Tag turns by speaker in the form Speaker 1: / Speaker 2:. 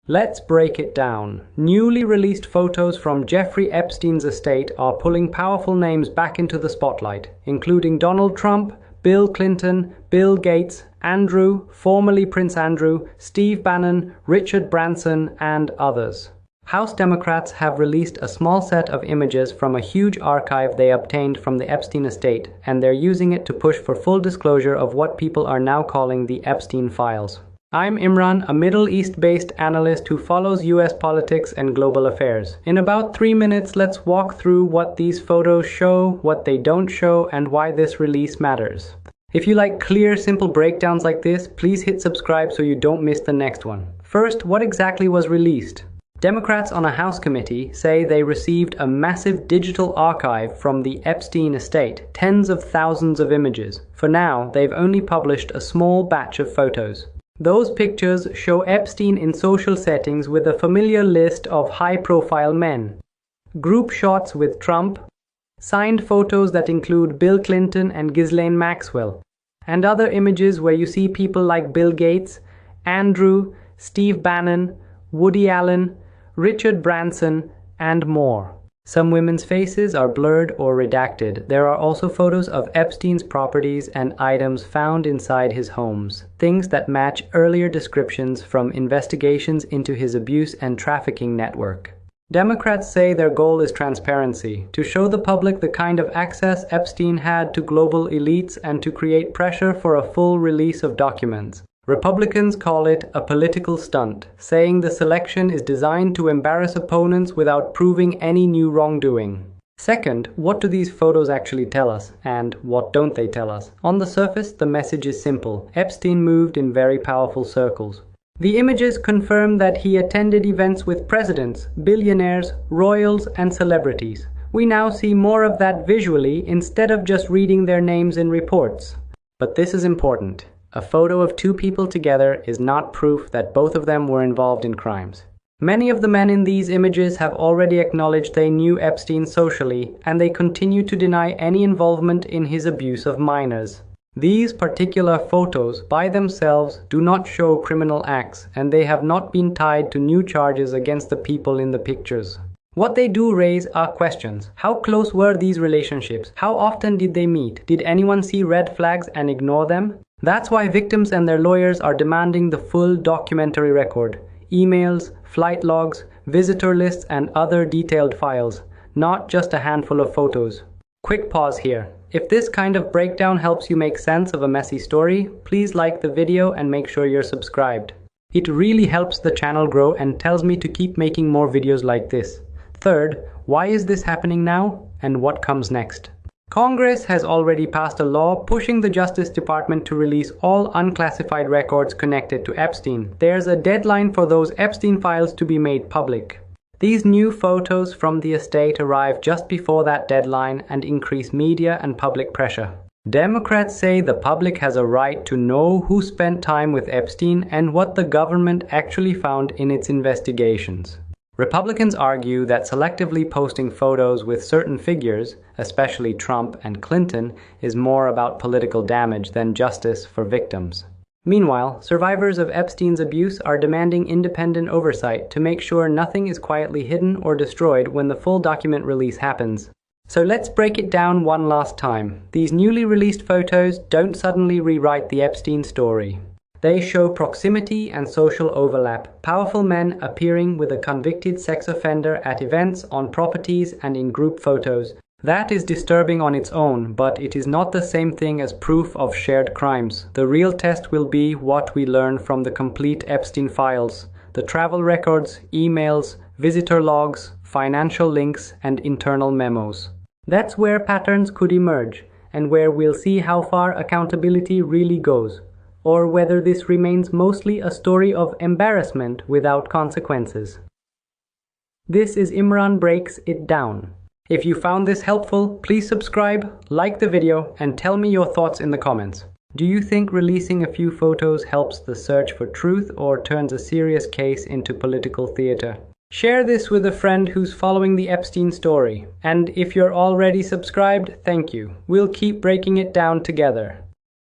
Speaker 1: Let's break it down. Newly released photos from Jeffrey Epstein's estate are pulling powerful names back into the spotlight, including Donald Trump, Bill Clinton, Bill Gates, Andrew, formerly Prince Andrew, Steve Bannon, Richard Branson, and others. House Democrats have released a small set of images from a huge archive they obtained from the Epstein estate, and they're using it to push for full disclosure of what people are now calling the Epstein files. I'm Imran, a Middle East-based analyst who follows US politics and global affairs. In about 3 minutes, let's walk through what these photos show, what they don't show, and why this release matters. If you like clear, simple breakdowns like this, please hit subscribe so you don't miss the next one. First, what exactly was released? Democrats on a House committee say they received a massive digital archive from the Epstein estate, tens of thousands of images. For now, they've only published a small batch of photos. Those pictures show Epstein in social settings with a familiar list of high-profile men. Group shots with Trump, signed photos that include Bill Clinton and Ghislaine Maxwell, and other images where you see people like Bill Gates, Andrew, Steve Bannon, Woody Allen, Richard Branson, and more. Some women's faces are blurred or redacted. There are also photos of Epstein's properties and items found inside his homes, things that match earlier descriptions from investigations into his abuse and trafficking network. Democrats say their goal is transparency, to show the public the kind of access Epstein had to global elites and to create pressure for a full release of documents. Republicans call it a political stunt, saying the selection is designed to embarrass opponents without proving any new wrongdoing. Second, what do these photos actually tell us, and what don't they tell us? On the surface, the message is simple. Epstein moved in very powerful circles. The images confirm that he attended events with presidents, billionaires, royals, and celebrities. We now see more of that visually instead of just reading their names in reports. But this is important. A photo of two people together is not proof that both of them were involved in crimes. Many of the men in these images have already acknowledged they knew Epstein socially, and they continue to deny any involvement in his abuse of minors. These particular photos by themselves do not show criminal acts, and they have not been tied to new charges against the people in the pictures. What they do raise are questions. How close were these relationships? How often did they meet? Did anyone see red flags and ignore them? That's why victims and their lawyers are demanding the full documentary record. Emails, flight logs, visitor lists, and other detailed files, not just a handful of photos. Quick pause here. If this kind of breakdown helps you make sense of a messy story, please like the video and make sure you're subscribed. It really helps the channel grow and tells me to keep making more videos like this. Third, why is this happening now, and what comes next? Congress has already passed a law pushing the Justice Department to release all unclassified records connected to Epstein. There's a deadline for those Epstein files to be made public. These new photos from the estate arrive just before that deadline and increase media and public pressure. Democrats say the public has a right to know who spent time with Epstein and what the government actually found in its investigations. Republicans argue that selectively posting photos with certain figures, especially Trump and Clinton, is more about political damage than justice for victims. Meanwhile, survivors of Epstein's abuse are demanding independent oversight to make sure nothing is quietly hidden or destroyed when the full document release happens. So let's break it down one last time. These newly released photos don't suddenly rewrite the Epstein story. They show proximity and social overlap, powerful men appearing with a convicted sex offender at events, on properties, and in group photos. That is disturbing on its own, but it is not the same thing as proof of shared crimes. The real test will be what we learn from the complete Epstein files, the travel records, emails, visitor logs, financial links, and internal memos. That's where patterns could emerge, and where we'll see how far accountability really goes, or whether this remains mostly a story of embarrassment without consequences. This is Imran Breaks It Down. If you found this helpful, please subscribe, like the video, and tell me your thoughts in the comments. Do you think releasing a few photos helps the search for truth or turns a serious case into political theater? Share this with a friend who's following the Epstein story. And if you're already subscribed, thank you. We'll keep breaking it down together.